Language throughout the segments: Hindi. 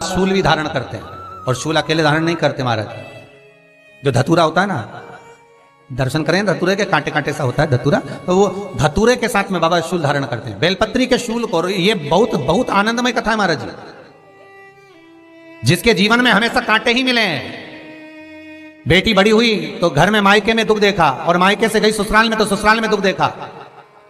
शूल भी धारण करते हैं, और शूल अकेले धारण नहीं करते महाराज। जो धतूरा होता है ना, दर्शन करें धतूरे के, कांटे कांटे सा होता है धतूरा, तो वो धतूरे के साथ में बाबा शूल धारण करते हैं। बेलपत्री के शूल को, ये बहुत बहुत आनंदमय कथा है महाराज जी। जिसके जीवन में हमेशा कांटे ही मिले हैं। बेटी बड़ी हुई तो घर में मायके में दुख देखा, और मायके से गई ससुराल में तो ससुराल में दुख देखा।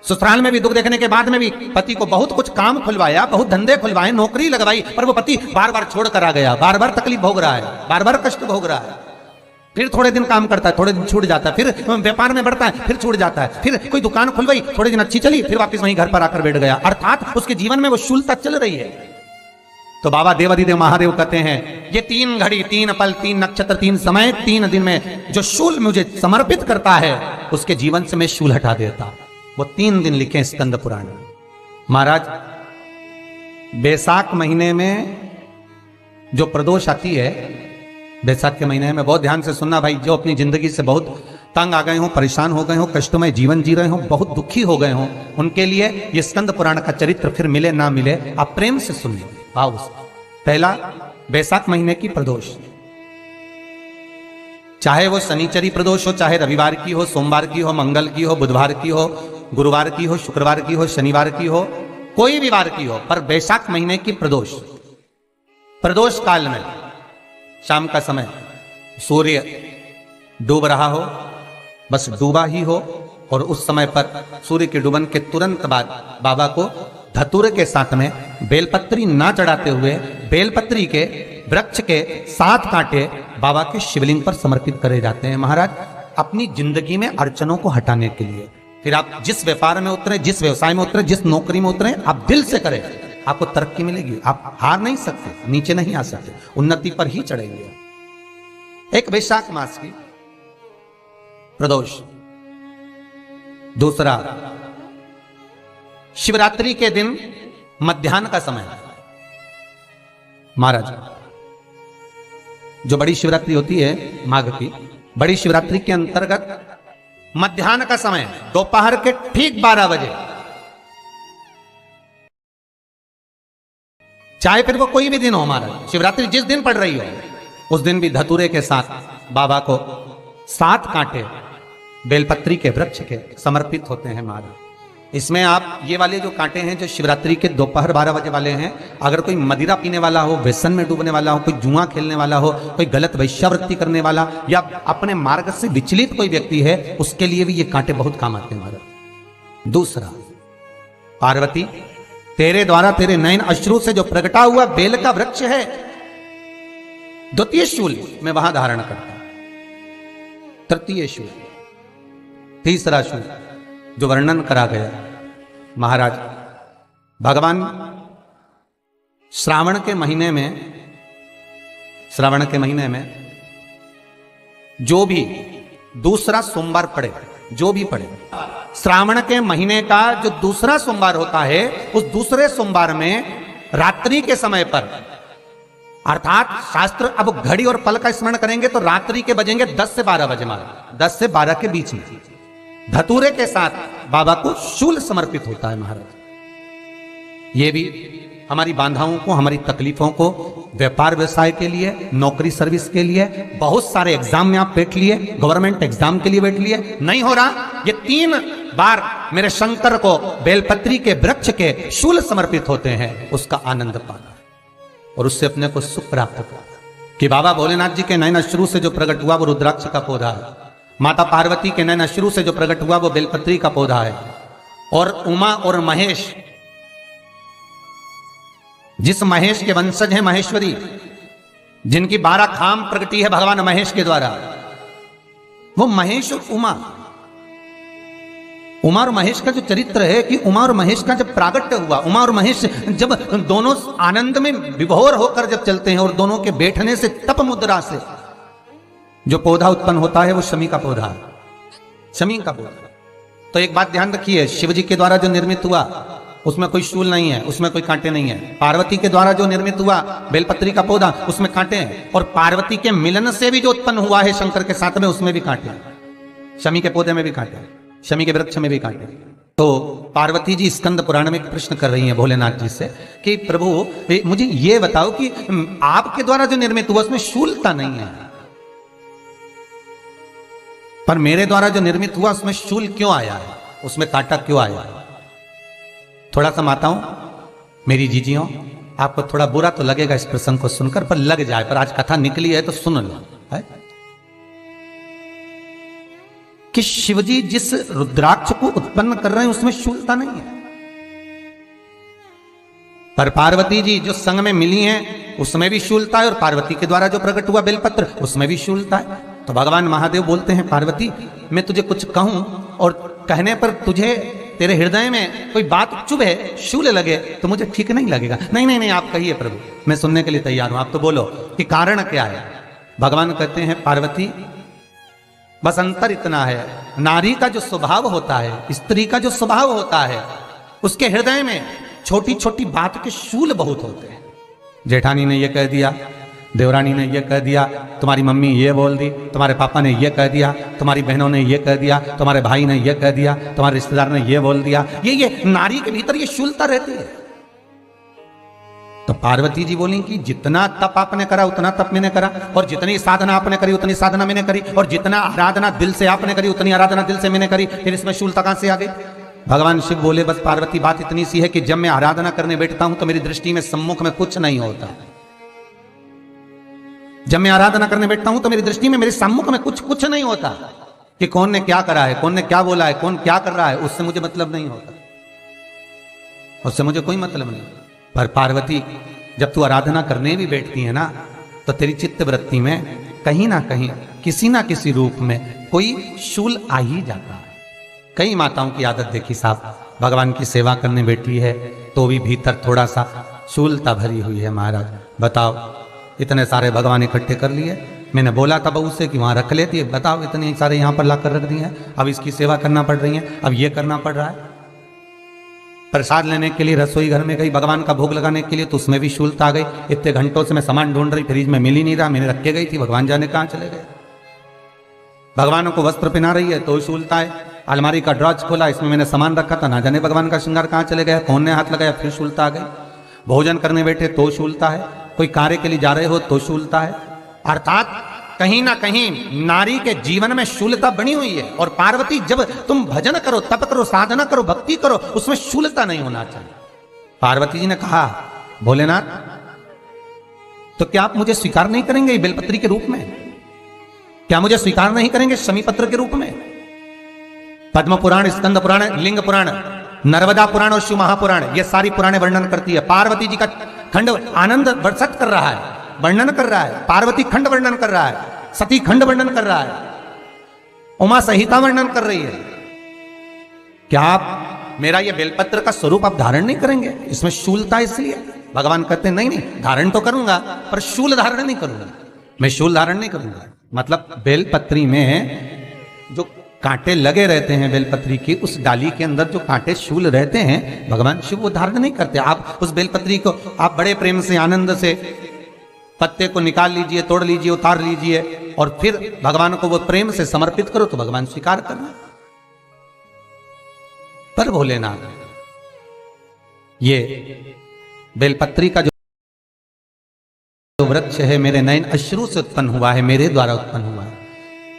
ससुराल में भी दुख देखने के बाद में भी पति को बहुत कुछ काम खुलवाया, बहुत धंधे खुलवाए, नौकरी लगवाई, पर वो पति बार बार छोड़ कर आ गया, बार बार तकलीफ भोग रहा है, बार बार कष्ट भोग रहा है। फिर थोड़े दिन काम करता है, थोड़े दिन छूट जाता है, फिर व्यापार में बढ़ता है, फिर छूट जाता है, फिर कोई दुकान खुलवाई, थोड़े दिन अच्छी चली, फिर वापस वहीं घर पर आकर बैठ गया। अर्थात उसके जीवन में वो शूलता चल रही है। तो बाबा देवाधिदेव महादेव कहते हैं, ये 3 घड़ी, 3 पल, 3 नक्षत्र, 3 समय, 3 दिन में जो शूल मुझे समर्पित करता है, उसके जीवन से मैं शूल हटा देता। वो 3 दिन लिखे स्कंद पुराण में। महाराज, बैसाख महीने में जो प्रदोष आती है, बैसाख के महीने में बहुत ध्यान से सुनना भाई, जो अपनी जिंदगी से बहुत तंग आ गए हो, परेशान हो गए हो, कष्टमय जीवन जी रहे हो, बहुत दुखी हो गए हो, उनके लिए ये स्कंद पुराण का चरित्र फिर मिले ना मिले, आप प्रेम से सुन लो। आओ, पहला बैसाख महीने की प्रदोष, चाहे वो शनिचरी प्रदोष हो, चाहे रविवार की हो, सोमवार की हो, मंगल की हो, बुधवार की हो, गुरुवार की हो, शुक्रवार की हो, शनिवार की हो, कोई भी वार की हो, पर बैसाख महीने की प्रदोष, प्रदोष काल में शाम का समय सूर्य डूब रहा हो, बस डूबा ही हो, और उस समय पर सूर्य के डूबन के तुरंत बाद बाबा को धतूरे के साथ में बेलपत्री ना चढ़ाते हुए बेलपत्री के वृक्ष के 7 कांटे बाबा के शिवलिंग पर समर्पित करे जाते हैं महाराज, अपनी जिंदगी में अड़चनों को हटाने के लिए। फिर आप जिस व्यापार में उतरे, जिस व्यवसाय में उतरे, जिस नौकरी में उतरे, आप दिल से करें, आपको तरक्की मिलेगी। आप हार नहीं सकते, नीचे नहीं आ सकते, उन्नति पर ही चढ़ेंगे। एक वैशाख मास की प्रदोष, दूसरा शिवरात्रि के दिन मध्याह्न का समय महाराज, जो बड़ी शिवरात्रि होती है माघ की, बड़ी शिवरात्रि के अंतर्गत मध्याह्न का समय, दोपहर के ठीक 12 बजे, चाहे फिर वो कोई भी दिन हो महाराज, शिवरात्रि जिस दिन पड़ रही हो, उस दिन भी धतूरे के साथ बाबा को 7 कांटे बेलपत्री के वृक्ष के समर्पित होते हैं महाराज। इसमें आप ये वाले जो कांटे हैं, जो शिवरात्रि के दोपहर 12 बजे वाले हैं, अगर कोई मदिरा पीने वाला हो, व्यसन में डूबने वाला हो, कोई जुआ खेलने वाला हो, कोई गलत वैश्यावृत्ति करने वाला, या अपने मार्ग से विचलित कोई व्यक्ति है, उसके लिए भी ये कांटे बहुत काम आते हैं महाराज। दूसरा, पार्वती तेरे द्वारा तेरे नयन अश्रु से जो प्रगटा हुआ बेल का वृक्ष है, द्वितीय शूल मैं वहां धारण करता हूं। तृतीय शूल, तीसरा शूल जो वर्णन करा गया महाराज, भगवान श्रावण के महीने में जो भी दूसरा सोमवार पड़े, जो भी पड़े, श्रावण के महीने का जो दूसरा सोमवार होता है, उस दूसरे सोमवार में रात्रि के समय पर, अर्थात शास्त्र अब घड़ी और पल का स्मरण करेंगे तो रात्रि के बजेंगे 10 से 12 बजे महाराज, 10 से 12 के बीच में धतूरे के साथ बाबा को शूल समर्पित होता है महाराज। ये भी हमारी बाधाओं को, हमारी तकलीफों को, व्यापार व्यवसाय के लिए, नौकरी सर्विस के लिए, बहुत सारे एग्जाम में आप बैठ लिए, गवर्नमेंट एग्जाम के लिए बैठ लिए, नहीं हो रहा, ये 3 बार मेरे शंकर को बेलपत्री के वृक्ष के शूल समर्पित होते हैं, उसका आनंद पाना और उससे अपने को सुख प्राप्त करना। कि बाबा भोलेनाथ जी के नयन अश्रु से जो प्रकट हुआ वो रुद्राक्ष का पौधा है, माता पार्वती के नयन अश्रु से जो प्रकट हुआ वो बेलपत्री का पौधा है, और उमा और महेश, जिस महेश के वंशज है महेश्वरी, जिनकी 12 खाम प्रगटी है भगवान महेश के द्वारा, वो महेश और उमा और महेश का जो चरित्र है, कि उमा और महेश का जब प्रागट्य हुआ, उमा और महेश जब दोनों आनंद में विभोर होकर जब चलते हैं, और दोनों के बैठने से तप मुद्रा से जो पौधा उत्पन्न होता है वो शमी का पौधा है, शमी का पौधा। तो एक बात ध्यान रखिए, शिव जी के द्वारा जो निर्मित हुआ उसमें कोई शूल नहीं है, उसमें कोई कांटे नहीं है। पार्वती के द्वारा जो निर्मित हुआ बेलपत्री का पौधा, उसमें कांटे हैं, और पार्वती के मिलन से भी जो उत्पन्न हुआ है शंकर के साथ में, उसमें भी कांटे हैं। शमी के पौधे में भी कांटे हैं, शमी के वृक्ष में भी कांटे हैं। तो पार्वती जी स्कंद पुराण में एक प्रश्न कर रही हैं भोलेनाथ जी से कि प्रभु मुझे ये बताओ कि आपके द्वारा जो निर्मित हुआ उसमें शूलता नहीं है, पर मेरे द्वारा जो निर्मित हुआ उसमें शूल क्यों आया है, उसमें कांटा क्यों आया है? थोड़ा सा माताओं, मेरी जीजियों, आपको थोड़ा बुरा तो लगेगा इस प्रसंग को सुनकर, पर लग जाए, पर आज कथा निकली है तो सुन लो है कि शिवजी जिस रुद्राक्ष को उत्पन्न कर रहे हैं उसमें शूलता नहीं है, पर पार्वती जी जो संग में मिली हैं उसमें भी शूलता है, और पार्वती के द्वारा जो प्रकट हुआ बेलपत्र उसमें भी शूलता है। तो भगवान महादेव बोलते हैं पार्वती मैं तुझे कुछ कहूं और कहने पर तुझे तेरे हृदय में कोई बात चुभे, शूल लगे तो मुझे ठीक नहीं लगेगा। नहीं नहीं नहीं, आप कहिए प्रभु, मैं सुनने के लिए तैयार हूं, आप तो बोलो कि कारण क्या है। भगवान कहते हैं पार्वती बस अंतर इतना है, नारी का जो स्वभाव होता है, स्त्री का जो स्वभाव होता है, उसके हृदय में छोटी छोटी बात के शूल बहुत होते हैं। जेठानी ने ये कह दिया, देवरानी ने ये कह दिया, तुम्हारी मम्मी ये बोल दी, तुम्हारे पापा ने ये कह दिया, तुम्हारी बहनों ने ये कह दिया, तुम्हारे भाई ने ये कह दिया, तुम्हारे रिश्तेदार ने ये बोल दिया, ये नारी के भीतर ये शूलता रहती है। तो पार्वती जी बोली कि जितना तप आपने करा उतना तप मैंने करा, और जितनी साधना आपने करी उतनी साधना मैंने करी, और जितना आराधना दिल से आपने करी उतनी आराधना दिल से मैंने करी, फिर इसमें शूलता कहां से आ गई? भगवान शिव बोले बस पार्वती बात इतनी सी है कि जब मैं आराधना करने बैठता हूं तो मेरी दृष्टि में सम्मुख में कुछ नहीं होता। जब मैं आराधना करने बैठता हूं तो मेरी दृष्टि में मेरे सम्मुख में कुछ नहीं होता कि कौन ने क्या करा है, कौन ने क्या बोला है, कौन क्या कर रहा है, उससे मुझे मतलब नहीं होता, उससे मुझे कोई मतलब नहीं। पर पार्वती जब तू आराधना करने भी बैठती है ना तो तेरी चित्त वृत्ति में कहीं ना कहीं किसी ना किसी रूप में कोई शूल आ ही जाता है। कई माताओं की आदत देखी साहब, भगवान की सेवा करने बैठी है तो भी भीतर थोड़ा सा शूलता भरी हुई है। महाराज बताओ, इतने सारे भगवान इकट्ठे कर लिए, मैंने बोला था बहू से कि वहां रख लेती है, बताओ इतने सारे यहाँ पर लाकर रख दिए हैं, अब इसकी सेवा करना पड़ रही है, अब ये करना पड़ रहा है। प्रसाद लेने के लिए रसोई घर में गई, भगवान का भोग लगाने के लिए, तो उसमें भी शूलता आ गई। इतने घंटों से मैं सामान ढूंढ रही, फ्रिज में मिल ही नहीं रहा, मैंने रख के गई थी, भगवान जाने कहाँ चले गए। भगवान को वस्त्र पहना रही है तो शूलता है, अलमारी का ड्रॉज खोला, इसमें मैंने सामान रखा था, ना जाने भगवान का श्रृंगार कहाँ चले गया, कौन ने हाथ लगाया, फिर शूलता आ गई। भोजन करने बैठे तो शूलता है, कोई कार्य के लिए जा रहे हो तो शूलता है। अर्थात कहीं ना कहीं नारी के जीवन में शूलता बनी हुई है। और पार्वती जब तुम भजन करो, तप करो, साधना करो, भक्ति करो, उसमें शूलता नहीं होना चाहिए। पार्वती जी ने कहा भोलेनाथ तो क्या आप मुझे स्वीकार नहीं करेंगे बेलपत्री के रूप में? क्या मुझे स्वीकार नहीं करेंगे शमीपत्र के रूप में? पद्म पुराण, स्कंद पुराण, लिंग पुराण, नर्मदा पुराण और शिव महापुराण, ये सारी पुराणे वर्णन करती है। पार्वती जी का खंड आनंद वर्षित कर रहा है, वर्णन कर रहा है, पार्वती खंड वर्णन कर रहा है, सती खंड वर्णन कर रहा है, उमा संहिता वर्णन कर रही है। क्या आप मेरा ये बेलपत्र का स्वरूप आप धारण नहीं करेंगे? इसमें शूलता इसलिए भगवान कहते नहीं नहीं, धारण तो करूंगा पर शूल धारण नहीं करूंगा, मैं शूल धारण नहीं करूंगा। मतलब बेलपत्री में जो कांटे लगे रहते हैं, बेलपत्री की उस डाली के अंदर जो कांटे शूल रहते हैं, भगवान शिव वो धारण नहीं करते। आप उस बेलपत्री को आप बड़े प्रेम से, आनंद से पत्ते को निकाल लीजिए, तोड़ लीजिए, उतार लीजिए, और फिर भगवान को वो प्रेम से समर्पित करो तो भगवान स्वीकार करना। पर भोलेनाथ ये बेलपत्री का जो वृक्ष है मेरे नयन अश्रु से उत्पन्न हुआ है, मेरे द्वारा उत्पन्न हुआ है,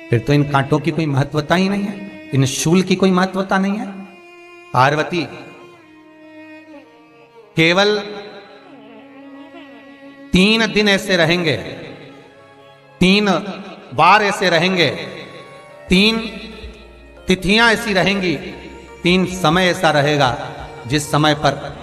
फिर तो इन कांटों की कोई महत्वता ही नहीं है, इन शूल की कोई महत्वता नहीं है। पार्वती केवल 3 दिन ऐसे रहेंगे, 3 बार ऐसे रहेंगे, 3 तिथियां ऐसी रहेंगी, 3 समय ऐसा रहेगा जिस समय पर